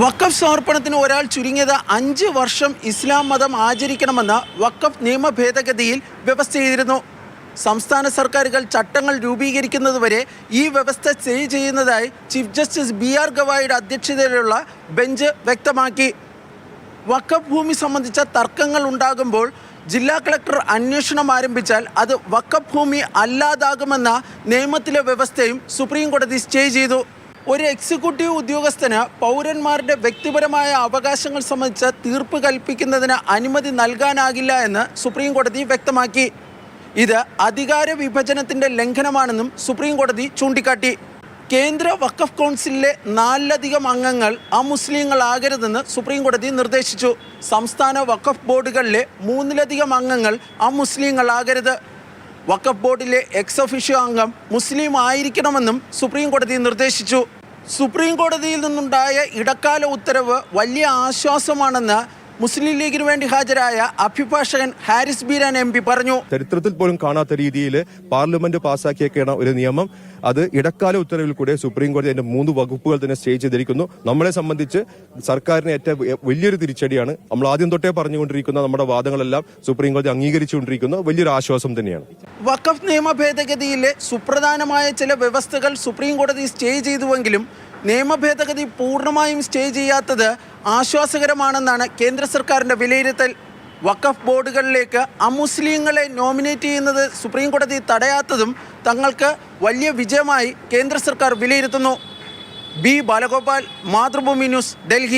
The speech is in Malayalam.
വഖഫ് സമർപ്പണത്തിന് ഒരാൾ ചുരുങ്ങിയത് 5 വർഷം ഇസ്ലാം മതം ആചരിക്കണമെന്ന് വഖഫ് നിയമ ഭേദഗതിയിൽ വ്യവസ്ഥ ചെയ്തിരുന്നു. സംസ്ഥാന സർക്കാരുകൾ ചട്ടങ്ങൾ രൂപീകരിക്കുന്നതുവരെ ഈ വ്യവസ്ഥ സ്റ്റേ ചെയ്യുന്നതായി ചീഫ് ജസ്റ്റിസ് BR ഗവായിയുടെ അധ്യക്ഷതയിലുള്ള ബെഞ്ച് വ്യക്തമാക്കി. വഖഫ് ഭൂമി സംബന്ധിച്ച തർക്കങ്ങൾ ഉണ്ടാകുമ്പോൾ ജില്ലാ കളക്ടർ അന്വേഷണം ആരംഭിച്ചാൽ അത് വഖഫ് ഭൂമി അല്ലാതാകുമെന്ന നിയമത്തിലെ വ്യവസ്ഥയും സുപ്രീം കോടതി സ്റ്റേ ചെയ്തു. ഒരു എക്സിക്യൂട്ടീവ് ഉദ്യോഗസ്ഥന് പൗരന്മാരുടെ വ്യക്തിപരമായ അവകാശങ്ങൾ സംബന്ധിച്ച് തീർപ്പ് കൽപ്പിക്കുന്നതിന് അനുമതി നൽകാനാകില്ല എന്ന് സുപ്രീം കോടതി വ്യക്തമാക്കി. ഇത് അധികാര വിഭജനത്തിൻ്റെ ലംഘനമാണെന്നും സുപ്രീം കോടതി ചൂണ്ടിക്കാട്ടി. കേന്ദ്ര വഖഫ് കൗൺസിലിലെ 4ലധികം അംഗങ്ങൾ അമുസ്ലിങ്ങളാകരുതെന്ന് സുപ്രീം കോടതി നിർദ്ദേശിച്ചു. സംസ്ഥാന വഖഫ് ബോർഡുകളിലെ 3ലധികം അംഗങ്ങൾ അമുസ്ലിങ്ങളാകരുത്. വഖഫ് ബോർഡിലെ എക്സ് ഒഫീഷ്യോ അംഗം മുസ്ലിം ആയിരിക്കണമെന്നും സുപ്രീം കോടതി നിർദ്ദേശിച്ചു. സുപ്രീം കോടതിയിൽ നിന്നുണ്ടായ ഇടക്കാല ഉത്തരവ് വലിയ ആശ്വാസമാണെന്ന് മുസ്ലിം ലീഗിന് വേണ്ടി ഹാജരായ അഭിഭാഷകൻ ഹാരിസ് ബീരാൻ MP പറഞ്ഞു. ചരിത്രത്തിൽ പോലും കാണാത്ത രീതിയിൽ പാർലമെന്റ് പാസാക്കിയേക്കുന്ന ഒരു നിയമം അത് ഇടക്കാല ഉത്തരവിൽ കൂടെ സുപ്രീം കോടതി അതിന്റെ 3 വകുപ്പുകൾ തന്നെ സ്റ്റേ ചെയ്തിരിക്കുന്നു. നമ്മളെ സംബന്ധിച്ച് സർക്കാരിന് ഏറ്റവും വലിയൊരു തിരിച്ചടിയാണ്. നമ്മൾ ആദ്യം തൊട്ടേ പറഞ്ഞുകൊണ്ടിരിക്കുന്ന നമ്മുടെ വാദങ്ങളെല്ലാം സുപ്രീം കോടതി അംഗീകരിച്ചുകൊണ്ടിരിക്കുന്ന വലിയൊരു ആശ്വാസം തന്നെയാണ്. വഖഫ് നിയമ ഭേദഗതിയിലെ സുപ്രധാനമായ ചില വ്യവസ്ഥകൾ സുപ്രീം കോടതി സ്റ്റേ ചെയ്തുവെങ്കിലും നിയമ ഭേദഗതി പൂർണ്ണമായും സ്റ്റേ ചെയ്യാത്തത് ആശ്വാസകരമാണെന്നാണ് കേന്ദ്ര സർക്കാരിൻ്റെ വിലയിരുത്തൽ. വഖഫ് ബോർഡുകളിലേക്ക് അമുസ്ലിങ്ങളെ നോമിനേറ്റ് ചെയ്യുന്നത് സുപ്രീം കോടതി തടയാത്തതും തങ്ങൾക്ക് വലിയ വിജയമായി കേന്ദ്ര സർക്കാർ വിലയിരുത്തുന്നു. B. ബാലഗോപാൽ, മാതൃഭൂമി ന്യൂസ്, ഡൽഹി.